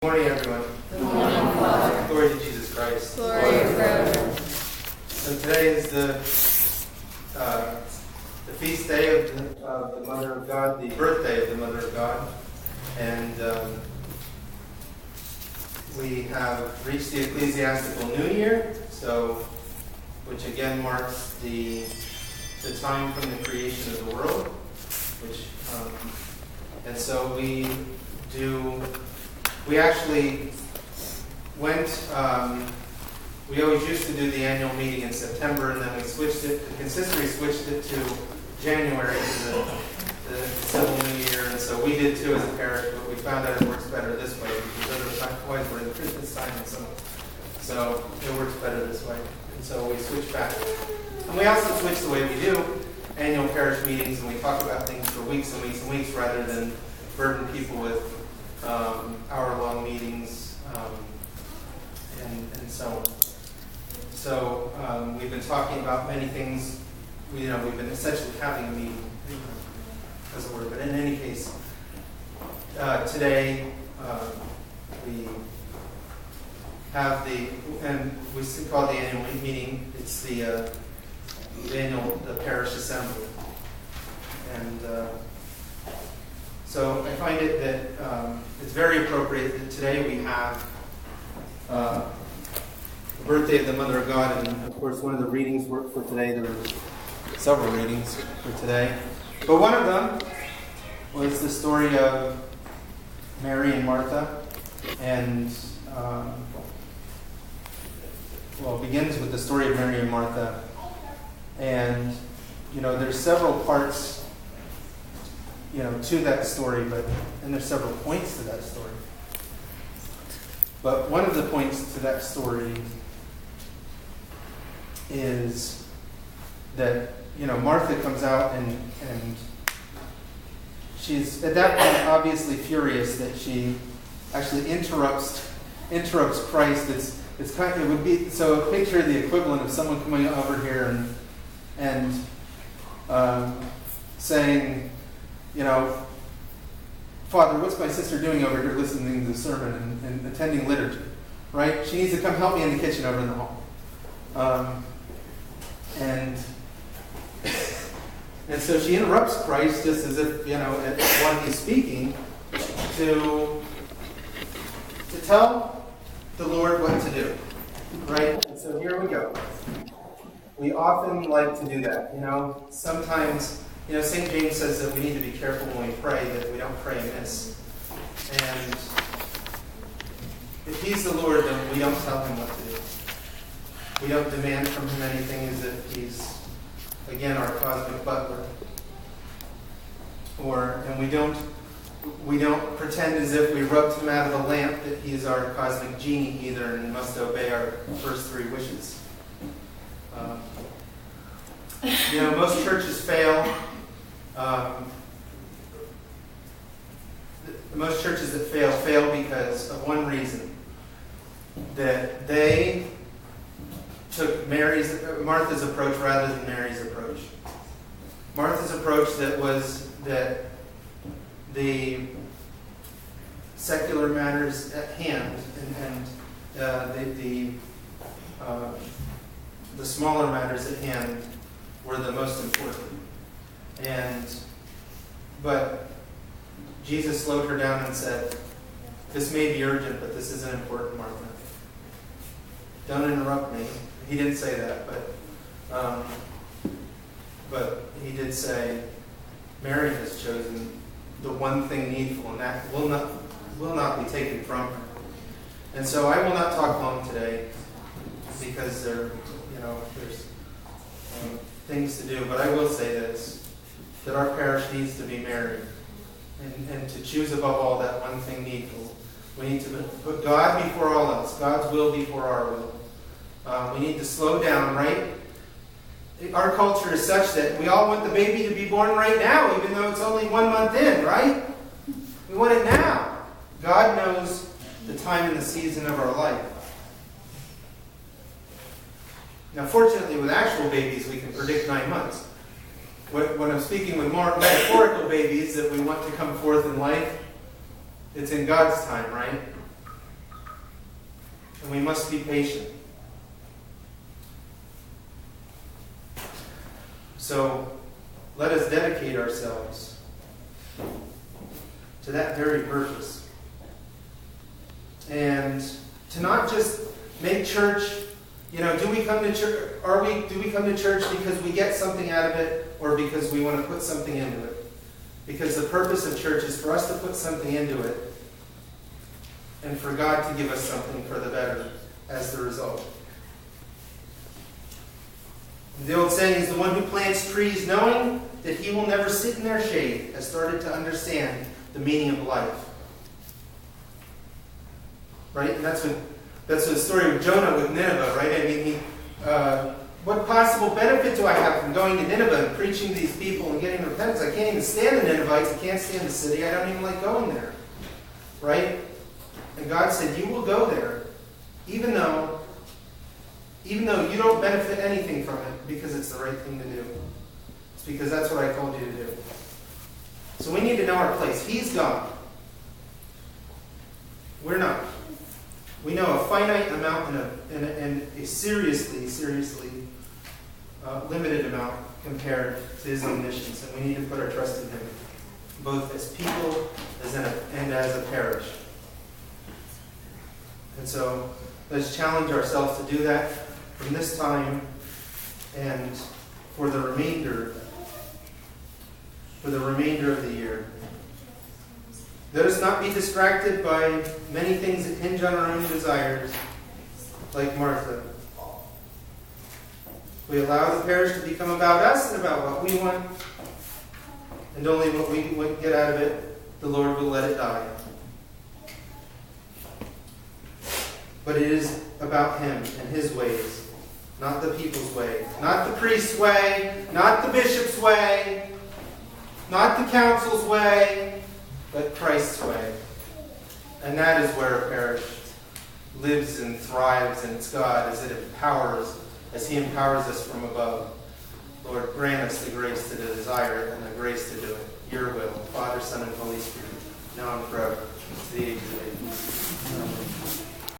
Good morning, everyone. Good morning, Father. Glory to Jesus Christ. Glory forever. So today is the feast day of the Mother of God, the birthday of the Mother of God, and we have reached the ecclesiastical New Year, which again marks the time from the creation of the world, and so we actually went, we always used to do the annual meeting in September, and then we switched it, the consistory switched it to January, to the civil new year, and so we did too as a parish, but we found out it works better this way, because otherwise we're in the Christmas time, and so it works better this way, and so we switched back. And we also switched the way we do annual parish meetings, and we talk about things for weeks and weeks and weeks, rather than burden people with hour-long meetings, and so on. So we've been talking about many things. We've been essentially having a meeting, as it were. But in any case, today we have and we call it the annual meeting. It's the parish assembly, and. So I find it that it's very appropriate that today we have the birthday of the Mother of God, and of course one of the readings for today, there were several readings for today, but one of them was the story of Mary and Martha, and it begins with the story of Mary and Martha, and there's several parts to that story, and there's several points to that story. But one of the points to that story is that, Martha comes out and she's at that point obviously furious that she actually interrupts Christ. It would be, so picture the equivalent of someone coming over here and saying, Father, what's my sister doing over here listening to the sermon and attending liturgy? Right? She needs to come help me in the kitchen over in the hall. And so she interrupts Christ just as if, while he's speaking, to tell the Lord what to do. Right? And so here we go. We often like to do that. Sometimes... St. James says that we need to be careful when we pray, that we don't pray amiss. And if he's the Lord, then we don't tell him what to do. We don't demand from him anything as if he's, again, our cosmic butler. And we don't pretend as if we rubbed him out of the lamp that he's our cosmic genie either and must obey our first three wishes. Most churches fail. Most churches that fail because of one reason, that they took Martha's approach rather than Mary's approach. Martha's approach that was that the secular matters at hand and the smaller matters at hand were the most important. But Jesus slowed her down and said, this may be urgent, but this isn't important, Martha. Don't interrupt me. He didn't say that, but he did say, Mary has chosen the one thing needful, and that will not be taken from her. And so I will not talk long today, because there's things to do, but I will say this, that our parish needs to be Mary, and to choose above all that one thing needful. We need to put God before all else, God's will before our will. We need to slow down, right? Our culture is such that we all want the baby to be born right now, even though it's only 1 month in, right? We want it now. God knows the time and the season of our life. Now, fortunately, with actual babies, we can predict 9 months. When I'm speaking with more metaphorical babies that we want to come forth in life, it's in God's time, right? must be patient. So let us dedicate ourselves to that very purpose. And to not just make church, do we come to church? Do we come to church because we get something out of it, or because we want to put something into it? Because the purpose of church is for us to put something into it, and for God to give us something for the better as the result. The old saying is, the one who plants trees knowing that he will never sit in their shade has started to understand the meaning of life. Right? And that's the story of Jonah with Nineveh, right? I mean, what possible benefit do I have from going to Nineveh and preaching to these people and getting repentance? I can't even stand the Ninevites. I can't stand the city. I don't even like going there. Right? And God said, you will go there, even though you don't benefit anything from it, because it's the right thing to do. It's because that's what I told you to do. So we need to know our place. He's God. We're not. We know a finite amount and a seriously limited amount compared to His omniscience. And we need to put our trust in Him, both as people and as a parish. And so let's challenge ourselves to do that from this time and for the remainder of the year. Let us not be distracted by many things that hinge on our own desires, like Martha. We allow the parish to become about us and about what we want, and only what we get out of it, the Lord will let it die. But it is about Him and His ways, not the people's way, not the priest's way, not the bishop's way, not the council's way, but Christ's way. And that is where a parish lives and thrives, and it's God as He empowers us from above. Lord, grant us the grace to desire it and the grace to do it. Your will, Father, Son, and Holy Spirit, now and forever, to the age of ages. Amen.